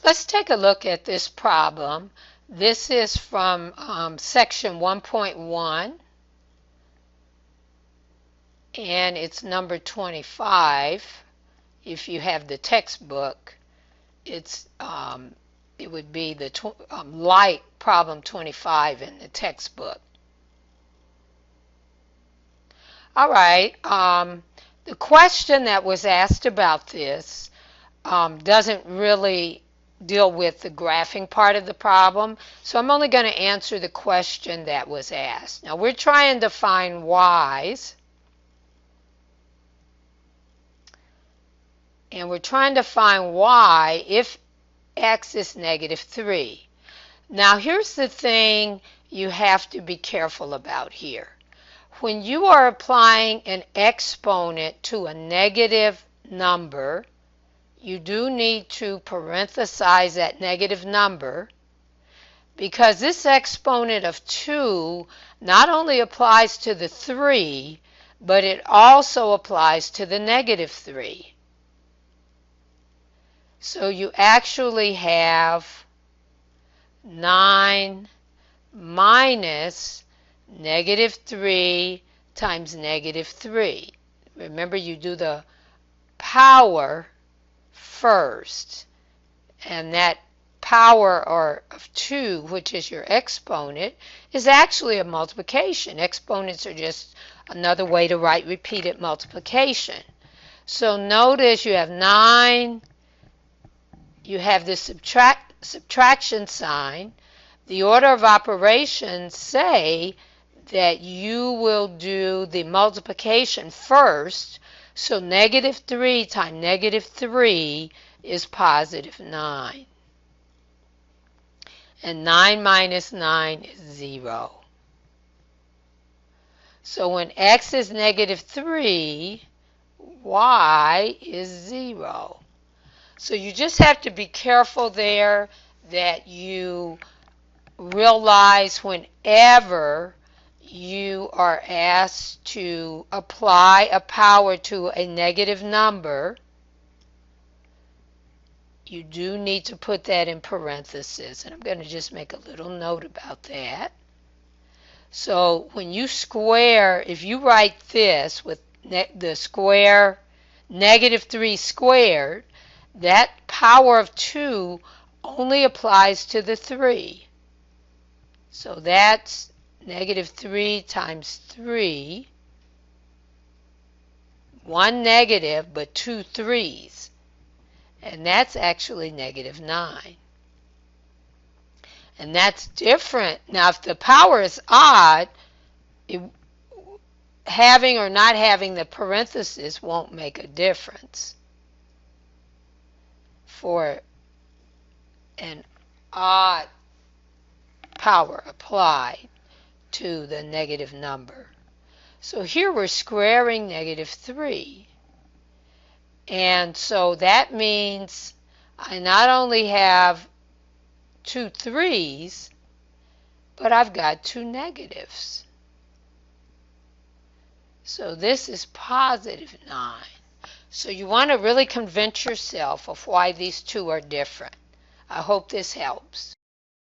Let's take a look at this problem. This is from section 1.1, and it's number 25. If you have the textbook, it would be the like problem 25 in the textbook. All right, the question that was asked about this doesn't really deal with the graphing part of the problem, so I'm only going to answer the question that was asked. Now we're trying to find y's, and we're trying to find y if x is -3. Now here's the thing you have to be careful about here. When you are applying an exponent to a negative number, you do need to parenthesize that negative number, because this exponent of 2 not only applies to the 3, but it also applies to the -3. So you actually have 9 minus -3 times -3. Remember, you do the power first, and that power of 2, which is your exponent, is actually a multiplication. Exponents are just another way to write repeated multiplication. So notice you have 9, you have the subtraction sign. The order of operations say that you will do the multiplication first, so -3 times -3 is +9. And 9 minus 9 is 0. So when x is -3, y is 0. So you just have to be careful there that you realize whenever you are asked to apply a power to a negative number, you do need to put that in parentheses. And I'm going to just make a little note about that. So when you square, if you write this with the square -3 squared, that power of 2 only applies to the 3. So that's -3 times 3, one negative but 2 3's, and that's actually -9. And that's different. Now if the power is odd, having or not having the parentheses won't make a difference. For an odd power applied to the negative number. So here we're squaring -3. And so that means I not only have 2 3's, but I've got 2 negatives. So this is +9. So you want to really convince yourself of why these two are different. I hope this helps.